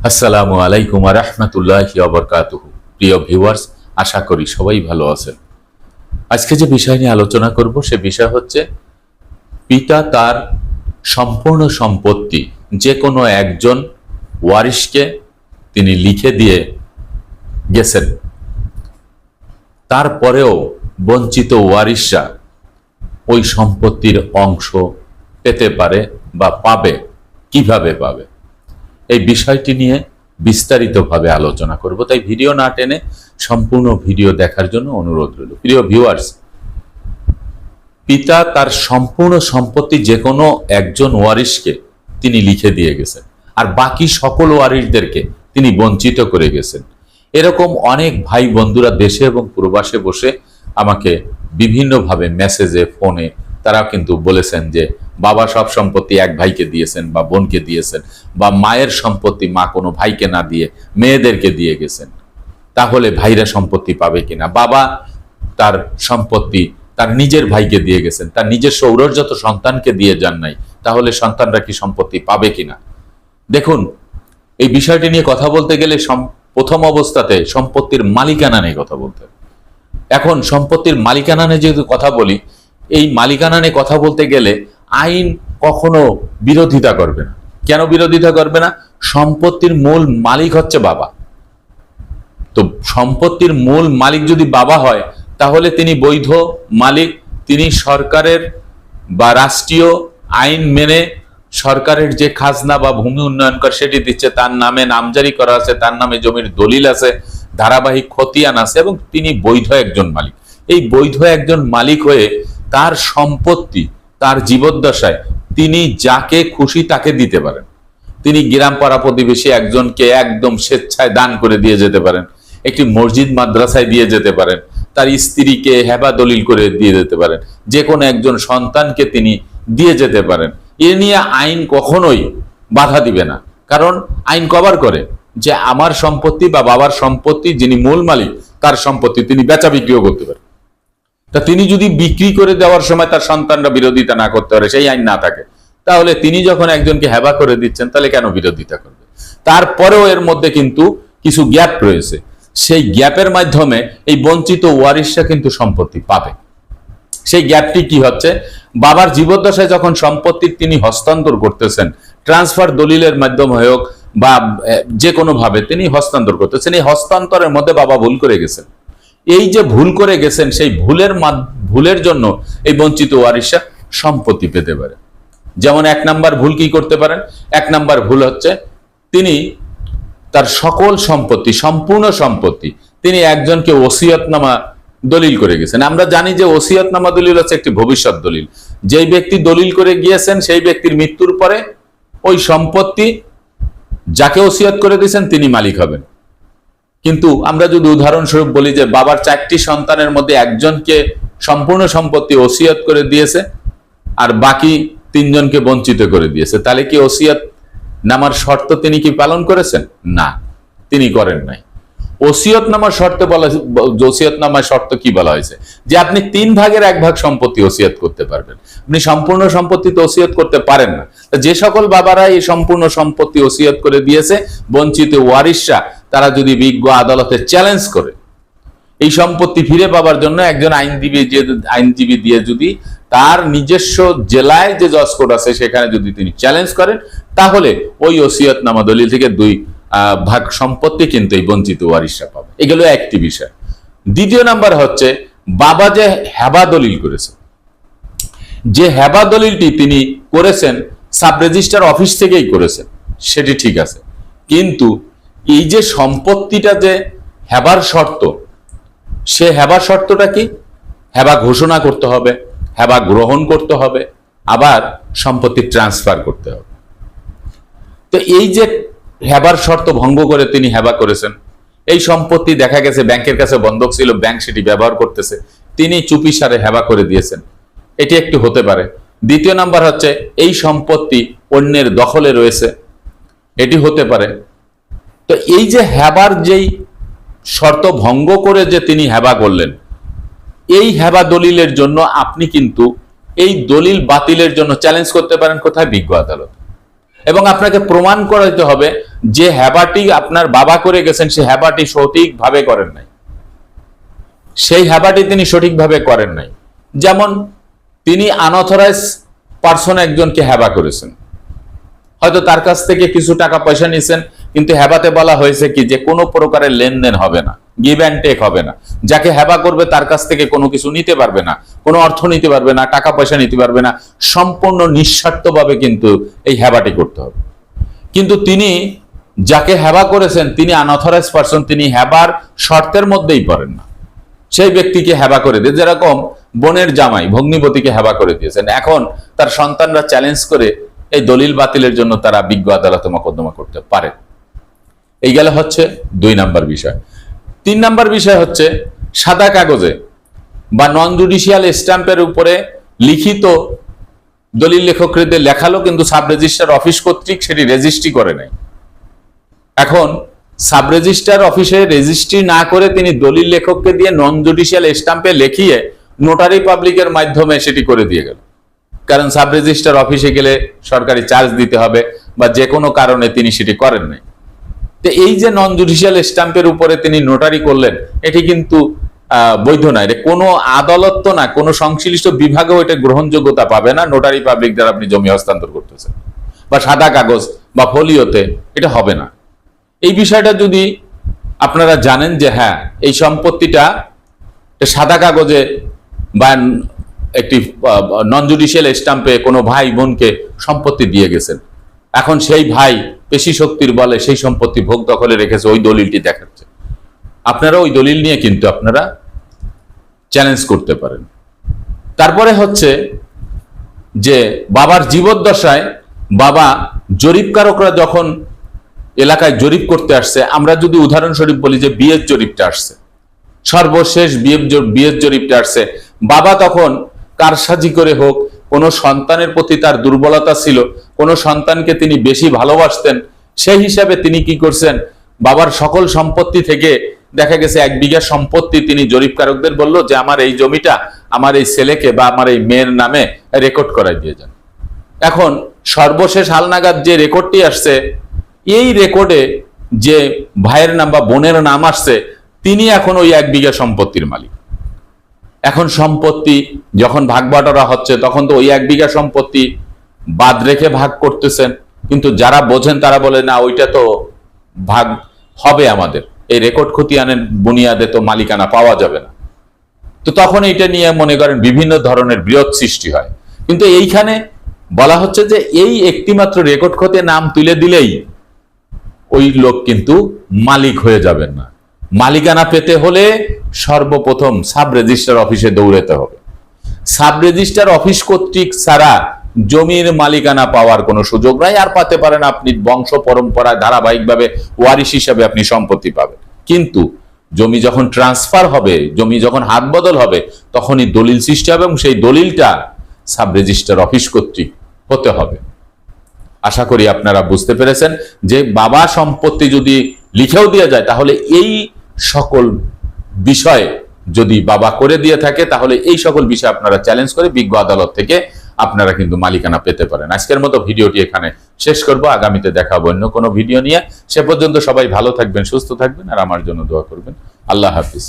আসসালামু আলাইকুম ওয়া রাহমাতুল্লাহি ওয়া বারাকাতুহু। প্রিয় ভিউয়ার্স, আশা করি সবাই ভালো আছেন। আজকে যে বিষয় নিয়ে আলোচনা করব সে বিষয় হচ্ছে পিতা তার সম্পূর্ণ সম্পত্তি যে কোনো একজন ওয়ারিশকে তিনি লিখে দিয়ে গেছেন, তারপরেও বঞ্চিত ওয়ারিশরা ওই সম্পত্তির অংশ পেতে পারে বা পাবে, কিভাবে পাবে, এই বিষয়টি নিয়ে বিস্তারিতভাবে আলোচনা করব। তাই ভিডিও না টেনে সম্পূর্ণ ভিডিও দেখার জন্য অনুরোধ রইল। প্রিয় ভিউয়ার্স, পিতা তার সম্পূর্ণ সম্পত্তি যে কোনো একজন ওয়ারিশকে তিনি লিখে দিয়ে গেছেন, আর বাকি সকল ওয়ারিশদেরকে তিনি বঞ্চিত করে গেছেন। এরকম অনেক ভাই বন্ধুরা দেশে এবং প্রবাসে বসে আমাকে বিভিন্নভাবে মেসেজে, ফোনে তারা কিন্তু বলেছেন যে বাবা সব সম্পত্তি এক ভাইকে দিয়েছেন বা বোনকে দিয়েছেন, বা মায়ের সম্পত্তি মা কোনো ভাইকে না দিয়ে মেয়েদেরকে দিয়ে গেছেন, তাহলে ভাইরা সম্পত্তি পাবে কিনা। বাবা তার সম্পত্তি তার নিজের ভাইকে দিয়ে গেছেন, তার নিজের সৌরজাত সন্তানকে দিয়ে যান নাই, তাহলে সন্তানরা কি সম্পত্তি পাবে কিনা। দেখুন, এই বিষয়টি নিয়ে কথা বলতে গেলে প্রথম অবস্থাতে সম্পত্তির মালিকানা নিয়ে কথা বলতে হবে। এখন সম্পত্তির মালিকানা নিয়ে যেহেতু কথা বলি, এই মালিকানা নিয়ে কথা বলতে গেলে আইন কখনো বিরোধিতা করবে না। কেন বিরোধিতা করবে না? সম্পত্তির মূল মালিক হচ্ছে বাবা। তো সম্পত্তির মূল মালিক যদি বাবা হয়, তাহলে তিনি বৈধ মালিক। তিনি সরকারের বা রাষ্ট্রীয় আইন মেনে সরকারের যে খাজনা বা ভূমি উন্নয়ন কর সেটি দিচ্ছে, তার নামে নামজারি করা আছে, তার নামে জমির দলিল আছে, ধারাবাহিক খতিয়ান আছে, এবং তিনি বৈধ একজন মালিক। এই বৈধ একজন মালিক হয়ে তার সম্পত্তি তার জীবদ্দশায় তিনি যাকে খুশি তাকে দিতে পারেন। তিনি গ্রাম পাড়া প্রতিবেশী একজনকে একদম স্বেচ্ছায় দান করে দিয়ে যেতে পারেন, একটি মসজিদ মাদ্রাসায় দিয়ে যেতে পারেন, তার স্ত্রীকে হেবা দলিল করে দিয়ে যেতে পারেন, যে কোনো একজন সন্তানকে তিনি দিয়ে যেতে পারেন। এ নিয়ে আইন কখনোই বাধা দিবে না, কারণ আইন কভার করে যে আমার সম্পত্তি বা বাবার সম্পত্তি, যিনি মূল মালিক তার সম্পত্তি তিনি বেচা বিক্রিও করতে পারেন। তা তিনি যদি বিক্রি করে দেওয়ার সময় তার সন্তানরা বিরোধিতা না করতে পারে, সেই আইন না থাকে, তাহলে তিনি যখন একজনকে হেবা করে দিচ্ছেন তাহলে কেন বিরোধিতা করবে। তারপরেও এর মধ্যে কিন্তু কিছু গ্যাপ রয়েছে, সেই গ্যাপের মাধ্যমে এই বঞ্চিত ওয়ারিশরা কিন্তু সম্পত্তি পাবে। সেই গ্যাপটি কি হচ্ছে? বাবার জীবদ্দশায় যখন সম্পত্তি তিনি হস্তান্তর করতেছেন, ট্রান্সফার দলিলের মাধ্যমে হোক বা যে কোনো ভাবে তিনি হস্তান্তর করতেছেন, এই হস্তান্তরের মধ্যে বাবা ভুল করে গেছেন। এই যে ভুল করে গেছেন, সেই ভুলের জন্য এই বঞ্চিত ওয়ারিশরা সম্পত্তি পেতে পারে। যেমন এক নাম্বার ভুল কি করতে পারেন? এক নাম্বার ভুল হচ্ছে তিনি তার সকল সম্পত্তি, সম্পূর্ণ সম্পত্তি তিনি একজনকে ওসিয়তনামা দলিল করে গেছেন। আমরা জানি যে ওসিয়তনামা দলিল হচ্ছে একটি ভবিষ্যৎ দলিল। যেই ব্যক্তি দলিল করে গিয়েছেন সেই ব্যক্তির মৃত্যুর পরে ওই সম্পত্তি যাকে ওসিয়ত করে দিয়েছেন তিনি মালিক হবেন। কিন্তু আমরা যদি উদাহরণস্বরূপ বলি যে বাবার 4টি সন্তানের মধ্যে একজনকে সম্পূর্ণ সম্পত্তি ওসিয়ত করে দিয়েছে আর বাকি 3 জনকে বঞ্চিত করে দিয়েছে, তাহলে কি ওসিয়ত নামার শর্ত তিনি কি পালন করেছেন? না, তিনি করেন নাই। ওসিয়তনামার শর্তে বলা, ওসিয়তনামার শর্ত কি বলা হয়েছে? যে আপনি 3 ভাগের 1 ভাগ সম্পত্তি ওসিয়ত করতে পারবেন, আপনি সম্পূর্ণ সম্পত্তি তো ওসিয়ত করতে পারেন না। যে সকল বাবারা এই সম্পূর্ণ সম্পত্তি ওসিয়ত করে দিয়েছে, বঞ্চিত ওয়ারিশরা তারা যদি বিজ্ঞ আদালতে চ্যালেঞ্জ করে এই সম্পত্তি ফিরে পাবার জন্য একজন আইনজীবী দিয়ে যদি তার নিজস্ব জেলায় যে জজ কোর্ট আছে সেখানে যদি তিনি চ্যালেঞ্জ করেন, তাহলে ওই ওসিয়তনামা দলিল থেকে 2 ভাগ সম্পত্তি কিন্তু এই বঞ্চিত ওয়ারিশরা পাবে। এগুলো একটি বিষয়। দ্বিতীয় নাম্বার হচ্ছে বাবা যে হেবা দলিল করেছে, যে হেবা দলিলটি তিনি করেছেন সাব রেজিস্ট্রার অফিস থেকেই করেছেন, সেটি ঠিক আছে, কিন্তু এই যে সম্পত্তিটা যে হেবার শর্ত, সে হেবার শর্তটা কি? হেবা ঘোষণা করতে হবে, হেবা গ্রহণ করতে হবে, আবার সম্পত্তি ট্রান্সফার করতে হবে। তো এই যে হেবার শর্ত ভঙ্গ করে তিনি হেবা করেছেন, এই সম্পত্তি দেখা গেছে ব্যাংকের কাছে বন্ধক ছিল, ব্যাংক সেটি ব্যবহার করতেছে, তিনি চুপিসারে হেবা করে দিয়েছেন, এটি একটু হতে পারে। দ্বিতীয় নাম্বার হচ্ছে এই সম্পত্তি অন্যের দখলে রয়েছে, এটি হতে পারে। তো এই যে হেবার যেই শর্ত ভঙ্গ করে যে তিনি হেবা করলেন, এই হেবা দলিলের জন্য আপনি কিন্তু এই দলিল বাতিলের জন্য চ্যালেঞ্জ করতে পারেন কোথায়? বিজ্ঞ আদালত। এবং আপনাকে প্রমাণ করাতে হবে যে হেবাটি আপনার বাবা করে গেছেন সে হেবাটি সঠিকভাবে করেন নাই, সেই হেবাটি তিনি সঠিকভাবে করেন নাই। যেমন তিনি আনঅথরাইজ পার্সন একজনকে হেবা করেছেন, হয়তো তার কাছ থেকে কিছু টাকা পয়সা নিয়েছেন, কিন্তু হেবাতে বলা হয়েছে কি যে কোনো প্রকারের লেনদেন হবে না, গিভ অ্যান্ড টেক হবে না। যাকে হেবা করবে তার কাছ থেকে কোনো কিছু নিতে পারবে না, কোনো অর্থ নিতে পারবে না, টাকা পয়সা নিতে পারবে না, সম্পূর্ণ নিঃস্বার্থভাবে কিন্তু এই হেবাটি করতে হবে। কিন্তু তিনি যাকে হেবা করেছেন তিনি আনঅথরাইজ পার্সন, তিনি হেবার শর্তের মধ্যেই পড়েন না, সেই ব্যক্তিকে হেবা করে দিয়ে, যেরকম বোনের জামাই ভগ্নিপতিকে হেবা করে দিয়েছেন, এখন তার সন্তানরা চ্যালেঞ্জ করে এই দলিল বাতিলের জন্য তারা বিজ্ঞ আদালতে মোকদ্দমা করতে পারে। এই গেল হচ্ছে 2 নাম্বার বিষয়। 3 নাম্বার বিষয় হচ্ছে সাদা কাগজে বা নন জুডিশিয়াল স্ট্যাম্পের উপরে লিখিত দলিল লেখকদের লেখালো, কিন্তু সাব রেজিস্ট্রার অফিস কর্তৃক সেটি রেজিস্ট্রি করে নাই। এখন সাব রেজিস্ট্রার অফিসে রেজিস্ট্রি না করে তিনি দলিল লেখককে দিয়ে নন জুডিশিয়াল স্ট্যাম্পে লিখিয়ে নোটারি পাবলিকের মাধ্যমে সেটি করে দিয়ে গেল। কারণ সাব রেজিস্ট্রার অফিসে গেলে সরকারি চার্জ দিতে হবে বা যে কোনো কারণে তিনি সেটি করেন নাই। তো এই যে নন জুডিশিয়াল স্ট্যাম্পের উপরে তিনি নোটারি করলেন, এটি কিন্তু বৈধ নয়। এটা কোনো আদালত তো না, কোনো সংশ্লিষ্ট বিভাগেও এটা গ্রহণযোগ্যতা পাবে না। নোটারি পাবলিক দ্বারা আপনি জমি হস্তান্তর করতেছেন বা সাদা কাগজ বা ফলিওতে, এটা হবে না। এই বিষয়টা যদি আপনারা জানেন যে হ্যাঁ এই সম্পত্তিটা সাদা কাগজে বা একটি নন জুডিশিয়াল স্ট্যাম্পে কোনো ভাই বোনকে সম্পত্তি দিয়ে গেছেন, এখন সেই ভাই পেশি শক্তির বলে সেই সম্পত্তি ভোগ দখলে রেখেছে, ওই দলিলটি দেখাচ্ছে, আপনারা ওই দলিল নিয়ে কিন্তু আপনারা চ্যালেঞ্জ করতে পারেন। তারপরে হচ্ছে যে বাবার জীবদ্দশায় বাবা জরিপকারকরা যখন এলাকায় জরিপ করতে আসছে, আমরা যদি উদাহরণস্বরূপ বলি যে বিয়ের জরিপটা আসছে, সর্বশেষ বিয়ের জরিপটা আসছে, বাবা তখন কারসাজি করে হোক, কোনো সন্তানের প্রতি তার দুর্বলতা ছিল, কোনো সন্তানকে তিনি বেশি ভালোবাসতেন, সেই হিসাবে তিনি কি করছেন, বাবার সকল সম্পত্তি থেকে দেখা গেছে 1 বিঘা সম্পত্তি তিনি জরিপকারকদের বলল যে আমার এই জমিটা আমার এই ছেলেকে বা আমার এই মেয়ের নামে রেকর্ড করাই দিয়ে যান। এখন সর্বশেষ হালনাগাদ যে রেকর্ডটি আসছে, এই রেকর্ডে যে ভাইয়ের নাম বা বোনের নাম আসছে, তিনি এখন ওই 1 বিঘা সম্পত্তির মালিক। এখন সম্পত্তি যখন ভাগ বাটোয়ারা হচ্ছে তখন তো ওই 1 বিঘা সম্পত্তি বাদ রেখে ভাগ করতেছেন, কিন্তু যারা বোঝেন তারা বলে না ওইটা তো ভাগ হবে আমাদের, এই রেকর্ড খতিয়ানের বুনিয়াদে তো মালিকানা পাওয়া যাবে না। তো তখন এটা নিয়ে মনে করেন বিভিন্ন ধরনের বিরোধ সৃষ্টি হয়। কিন্তু এইখানে বলা হচ্ছে যে এই একটিমাত্র রেকর্ড খতিয়ান নাম তুলে দিলেই ওই লোক কিন্তু মালিক হয়ে যাবেন না। মালিকানা পেতে হলে সর্বপ্রথম সাব রেজিস্ট্রার অফিসে দৌড়াতে হবে। সাব রেজিস্ট্রার অফিস কর্তৃক ছাড়া জমির মালিকানা পাওয়ার কোনো সুযোগ নাই। আর পাতে পারেন আপনি বংশ পরম্পরায় ধারাবাহিকভাবে ওয়ারিশ হিসাবে আপনি সম্পত্তি পাবেন, কিন্তু জমি যখন ট্রান্সফার হবে, জমি যখন হাত বদল হবে, তখনই দলিল সৃষ্টি হবে এবং সেই দলিলটা সাব রেজিস্ট্রার অফিস কর্তৃক হতে হবে। আশা করি আপনারা বুঝতে পেরেছেন যে বাবা সম্পত্তি যদি লিখেও দেওয়া যায়, তাহলে এই সকল বিষয়ে যদি বাবা করে দিয়ে থাকে, তাহলে এই সকল বিষয় আপনারা চ্যালেঞ্জ করে বিজ্ঞ আদালত থেকে আপনারা কিন্তু মালিকানা পেতে পারেন। আজকের মতো ভিডিওটি এখানে শেষ করব, আগামীতে দেখাবো অন্য কোনো ভিডিও নিয়ে। সে পর্যন্ত সবাই ভালো থাকবেন, সুস্থ থাকবেন আর আমার জন্য দোয়া করবেন। আল্লাহ হাফিজ।